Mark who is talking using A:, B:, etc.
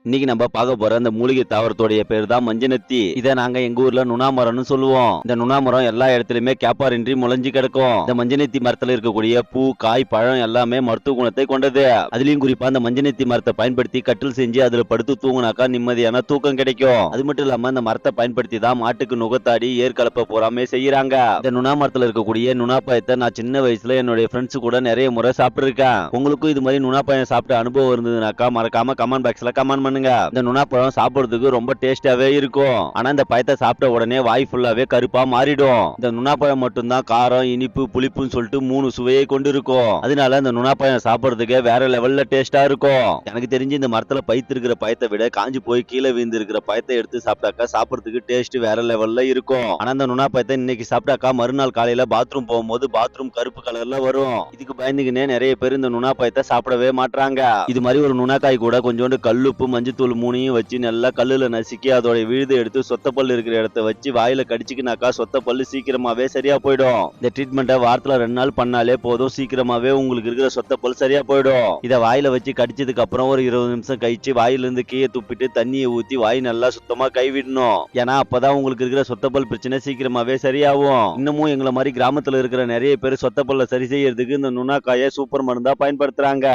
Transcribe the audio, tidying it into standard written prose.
A: இன்னைக்கு நம்ம பார்க்க போற அந்த மூலிகை தாவரத்தோடைய பேர் தான் மஞ்சனத்தி. இதை நாங்க எங்க ஊர்ல நுணாமரம்னு சொல்லுவோம். இந்த நுணாமரம் எல்லா இடத்துலயுமே கேப்பாரின்றி முளைஞ்சு கிடக்கும். இந்த மஞ்சனத்தி மரத்துல இருக்கக்கூடிய பூ, காய், பழம் எல்லாமே மருத்துவ குணத்தை கொண்டது. அதுலயும் குறிப்பா அந்த மஞ்சனத்தி மரத்தை பயன்படுத்தி கட்டில் செஞ்சு அதுல படுத்து தூங்குனாக்கா நிம்மதியான தூக்கம் கிடைக்கும். அது மட்டும் இல்லாம இந்த மரத்தை பயன்படுத்தி தான் மாட்டுக்கு நுகத்தாடி ஏற்கலப்ப பூராமே செய்யறாங்க. இந்த நுணா மரத்துல இருக்கக்கூடிய நுணாப்பாயத்தை நான் சின்ன வயசுல என்னுடைய ஃப்ரெண்ட்ஸ் கூட நிறைய முறை சாப்பிட்டுருக்கேன். உங்களுக்கும் இது மாதிரி நுணாப்பாயம் சாப்பிட்ட அனுபவம் இருந்ததுனாக்கா மறக்காம கமெண்ட் பாக்ஸ்ல கமெண்ட் பண்ணுங்க. இந்த நுணாப்பழம் சாப்பிடுறதுக்கு ரொம்ப டேஸ்டாவே இருக்கும். ஆனா இந்த பழத்தை சாப்பிட்ட உடனே வாய் ஃபுல்லாவே கருப்பா மாறிடும். இந்த நுணாப்பழம் மட்டும்தான் காரம், இனிப்பு, புளிப்புன்னு சொல்லிட்டு 3 சுவையை கொண்டு இருக்கும். அதனால இந்த நுணாப்பழம் சாப்பிடுறதுக்கு வேற லெவல்ல டேஸ்டா இருக்கும். எனக்கு தெரிஞ்சு இந்த மரத்துல பைத்து இருக்கிற பழத்தை விட காஞ்சி போய் கீழே விழுந்து இருக்கிற பழத்தை எடுத்து சாப்பிட்டாக்கா சாப்பிடுறதுக்கு டேஸ்ட் வேற லெவல்ல இருக்கும். ஆனா இந்த நுணாப்பழத்தை இன்னைக்கு சாப்பிட்டாக்கா மறுநாள் காலையில பாத்ரூம் போகும்போது பாத்ரூம் கருப்பு கலர்ல வரும். இதுக்கு பயந்துக்குனே நிறைய பேர் இந்த நுணாப்பழத்தை சாப்பிடவே மாட்டாங்க. இது மாதிரி ஒரு நுணாக்காய் கூட கொஞ்சோண்டு கல்லுப்பு, மஞ்சத்தூள் 3 வச்சு நல்லா கல்லுல நசுக்கி அதோட விழுதை எடுத்து சொத்த பல்லு இருக்கிற இடத்த வச்சு வாயில கடிச்சுக்கினாக்கா சொத்த பல்லு சீக்கிரமாவே சரியா போயிடும். இந்த ட்ரீட்மெண்ட்டை வாரத்துல 2 நாள் பண்ணாலே போதும், சீக்கிரமாவே உங்களுக்கு இருக்கிற சொத்த பல் சரியா போயிடும். இதை வாயில வச்சு கடிச்சதுக்கு அப்புறம் ஒரு 20 நிமிஷம் கழிச்சு வாயில இருந்து கீழே துப்பிட்டு தண்ணியை ஊத்தி வாய் நல்லா சுத்தமா கைவிடணும். ஏன்னா அப்பதான் உங்களுக்கு இருக்கிற சொத்த பல் பிரச்சனை சீக்கிரமாவே சரியாகும். இன்னமும் எங்களை மாதிரி கிராமத்துல இருக்கிற நிறைய பேர் சொத்த பல்ல சரி செய்யறதுக்கு இந்த நுணாக்காயை சூப்பர் மருந்தா பயன்படுத்துறாங்க.